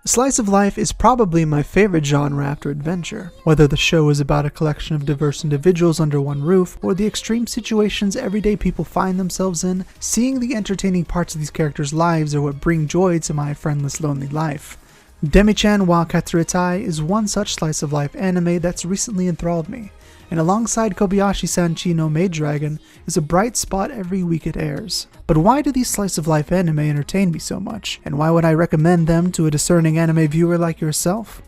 Slice of life is probably my favorite genre after adventure. Whether the show is about a collection of diverse individuals under one roof, or the extreme situations everyday people find themselves in, seeing the entertaining parts of these characters' lives are what bring joy to my friendless, lonely life. Demi-chan wa Katsuretai is one such slice of life anime that's recently enthralled me, and alongside Kobayashi-san no Maid Dragon is a bright spot every week it airs. But why do these slice of life anime entertain me so much, and why would I recommend them to a discerning anime viewer like yourself?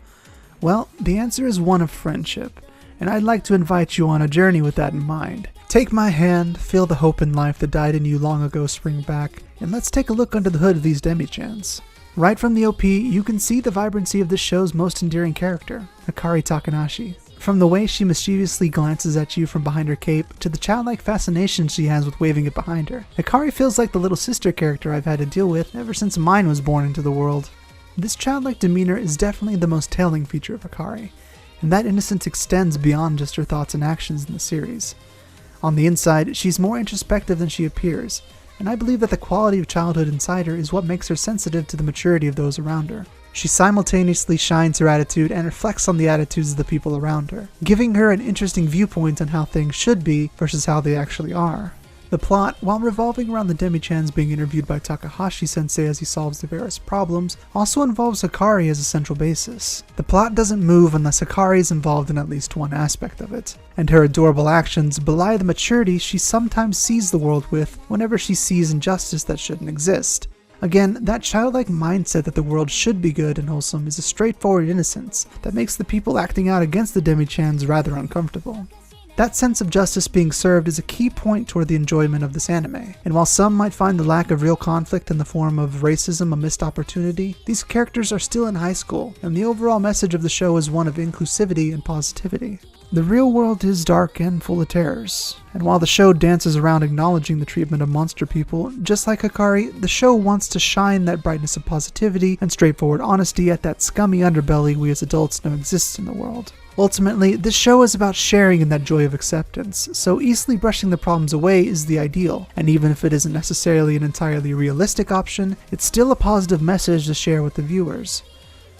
Well, the answer is one of friendship, and I'd like to invite you on a journey with that in mind. Take my hand, feel the hope in life that died in you long ago spring back, and let's take a look under the hood of these Demi-chans. Right from the OP, you can see the vibrancy of this show's most endearing character, Hikari Takanashi. From the way she mischievously glances at you from behind her cape, to the childlike fascination she has with waving it behind her, Hikari feels like the little sister character I've had to deal with ever since mine was born into the world. This childlike demeanor is definitely the most telling feature of Hikari, and that innocence extends beyond just her thoughts and actions in the series. On the inside, she's more introspective than she appears, and I believe that the quality of childhood inside her is what makes her sensitive to the maturity of those around her. She simultaneously shines her attitude and reflects on the attitudes of the people around her, giving her an interesting viewpoint on how things should be versus how they actually are. The plot, while revolving around the Demi-chans being interviewed by Takahashi-sensei as he solves the various problems, also involves Hikari as a central basis. The plot doesn't move unless Hikari is involved in at least one aspect of it, and her adorable actions belie the maturity she sometimes sees the world with whenever she sees injustice that shouldn't exist. Again, that childlike mindset that the world should be good and wholesome is a straightforward innocence that makes the people acting out against the Demi-chans rather uncomfortable. That sense of justice being served is a key point toward the enjoyment of this anime, and while some might find the lack of real conflict in the form of racism a missed opportunity, these characters are still in high school, and the overall message of the show is one of inclusivity and positivity. The real world is dark and full of terrors, and while the show dances around acknowledging the treatment of monster people, just like Hikari, the show wants to shine that brightness of positivity and straightforward honesty at that scummy underbelly we as adults know exists in the world. Ultimately, this show is about sharing in that joy of acceptance, so easily brushing the problems away is the ideal, and even if it isn't necessarily an entirely realistic option, it's still a positive message to share with the viewers.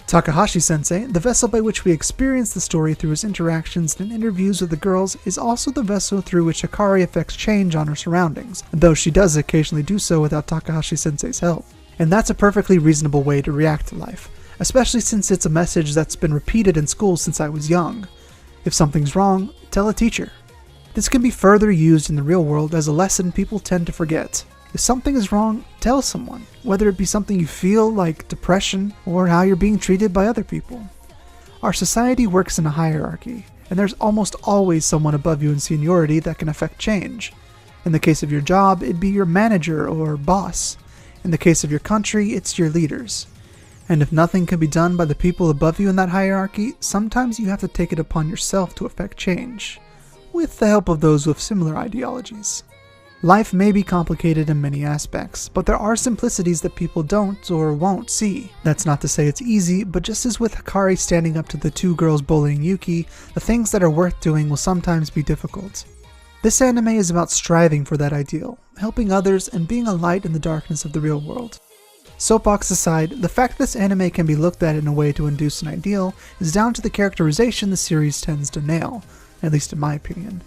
Takahashi-sensei, the vessel by which we experience the story through his interactions and interviews with the girls, is also the vessel through which Hikari affects change on her surroundings, though she does occasionally do so without Takahashi-sensei's help. And that's a perfectly reasonable way to react to life, especially since it's a message that's been repeated in school since I was young. If something's wrong, tell a teacher. This can be further used in the real world as a lesson people tend to forget. If something is wrong, tell someone, whether it be something you feel like depression or how you're being treated by other people. Our society works in a hierarchy, and there's almost always someone above you in seniority that can affect change. In the case of your job, it'd be your manager or boss. In the case of your country, it's your leaders. And if nothing can be done by the people above you in that hierarchy, sometimes you have to take it upon yourself to effect change, with the help of those with similar ideologies. Life may be complicated in many aspects, but there are simplicities that people don't or won't see. That's not to say it's easy, but just as with Hikari standing up to the two girls bullying Yuki, the things that are worth doing will sometimes be difficult. This anime is about striving for that ideal, helping others, and being a light in the darkness of the real world. Soapbox aside, the fact this anime can be looked at in a way to induce an ideal is down to the characterization the series tends to nail, at least in my opinion.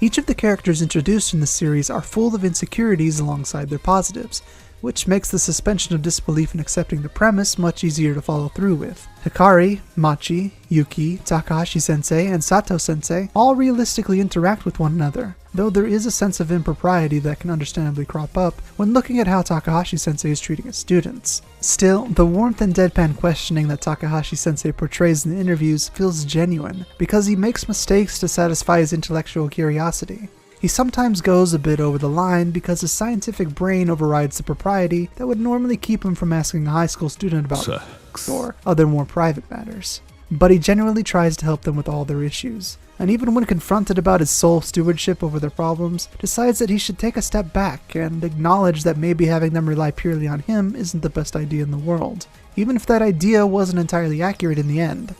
Each of the characters introduced in the series are full of insecurities alongside their positives, which makes the suspension of disbelief in accepting the premise much easier to follow through with. Hikari, Machi, Yuki, Takahashi-sensei, and Sato-sensei all realistically interact with one another, though there is a sense of impropriety that can understandably crop up when looking at how Takahashi-sensei is treating his students. Still, the warmth and deadpan questioning that Takahashi-sensei portrays in the interviews feels genuine, because he makes mistakes to satisfy his intellectual curiosity. He sometimes goes a bit over the line because his scientific brain overrides the propriety that would normally keep him from asking a high school student about sex or other more private matters. But he genuinely tries to help them with all their issues, and even when confronted about his sole stewardship over their problems, decides that he should take a step back and acknowledge that maybe having them rely purely on him isn't the best idea in the world, even if that idea wasn't entirely accurate in the end.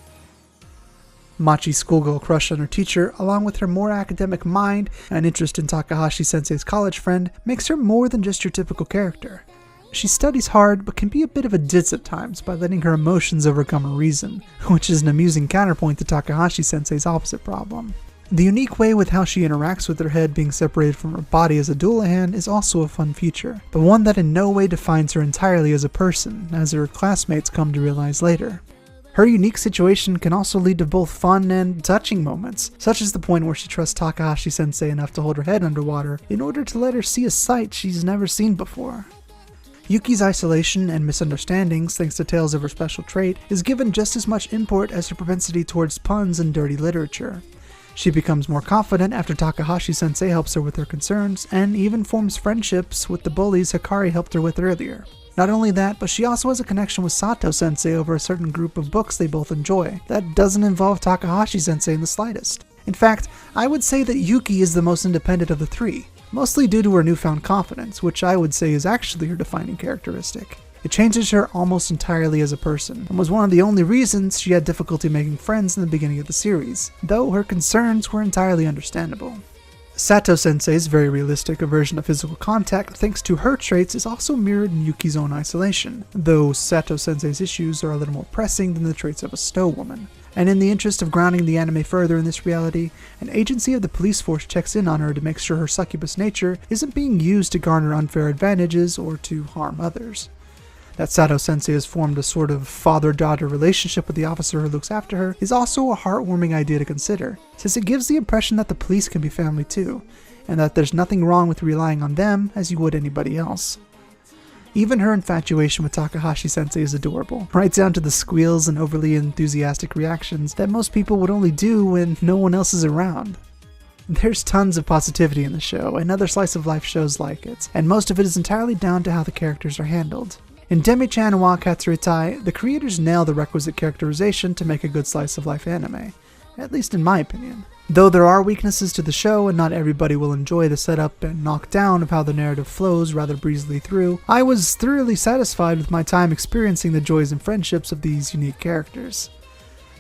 Machi's schoolgirl crush on her teacher, along with her more academic mind and interest in Takahashi-sensei's college friend, makes her more than just your typical character. She studies hard, but can be a bit of a ditz at times by letting her emotions overcome her reason, which is an amusing counterpoint to Takahashi-sensei's opposite problem. The unique way with how she interacts with her head being separated from her body as a Dullahan is also a fun feature, but one that in no way defines her entirely as a person, as her classmates come to realize later. Her unique situation can also lead to both fun and touching moments, such as the point where she trusts Takahashi-sensei enough to hold her head underwater in order to let her see a sight she's never seen before. Yuki's isolation and misunderstandings, thanks to tales of her special trait, is given just as much import as her propensity towards puns and dirty literature. She becomes more confident after Takahashi-sensei helps her with her concerns, and even forms friendships with the bullies Hikari helped her with earlier. Not only that, but she also has a connection with Sato-sensei over a certain group of books they both enjoy that doesn't involve Takahashi-sensei in the slightest. In fact, I would say that Yuki is the most independent of the three, mostly due to her newfound confidence, which I would say is actually her defining characteristic. It changes her almost entirely as a person, and was one of the only reasons she had difficulty making friends in the beginning of the series, though her concerns were entirely understandable. Sato-sensei's very realistic aversion of physical contact thanks to her traits is also mirrored in Yuki's own isolation, though Sato-sensei's issues are a little more pressing than the traits of a Stowe woman. And in the interest of grounding the anime further in this reality, an agency of the police force checks in on her to make sure her succubus nature isn't being used to garner unfair advantages or to harm others. That Sato-sensei has formed a sort of father-daughter relationship with the officer who looks after her is also a heartwarming idea to consider, since it gives the impression that the police can be family too, and that there's nothing wrong with relying on them as you would anybody else. Even her infatuation with Takahashi-sensei is adorable, right down to the squeals and overly enthusiastic reactions that most people would only do when no one else is around. There's tons of positivity in the show, and other slice-of-life shows like it, and most of it is entirely down to how the characters are handled. In Demi-chan and wa Katsurutai, the creators nail the requisite characterization to make a good slice-of-life anime, at least in my opinion. Though there are weaknesses to the show and not everybody will enjoy the setup and knockdown of how the narrative flows rather breezily through, I was thoroughly satisfied with my time experiencing the joys and friendships of these unique characters.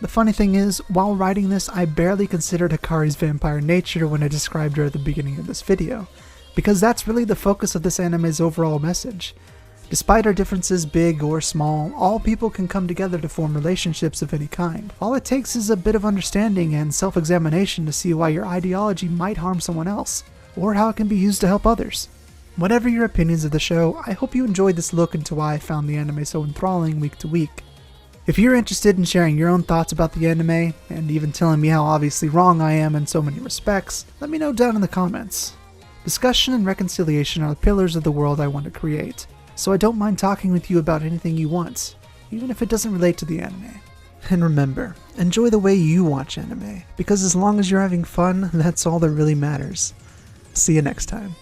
The funny thing is, while writing this, I barely considered Hikari's vampire nature when I described her at the beginning of this video, because that's really the focus of this anime's overall message. Despite our differences, big or small, all people can come together to form relationships of any kind. All it takes is a bit of understanding and self-examination to see why your ideology might harm someone else, or how it can be used to help others. Whatever your opinions of the show, I hope you enjoyed this look into why I found the anime so enthralling week to week. If you're interested in sharing your own thoughts about the anime, and even telling me how obviously wrong I am in so many respects, let me know down in the comments. Discussion and reconciliation are the pillars of the world I want to create, so I don't mind talking with you about anything you want, even if it doesn't relate to the anime. And remember, enjoy the way you watch anime, because as long as you're having fun, that's all that really matters. See you next time.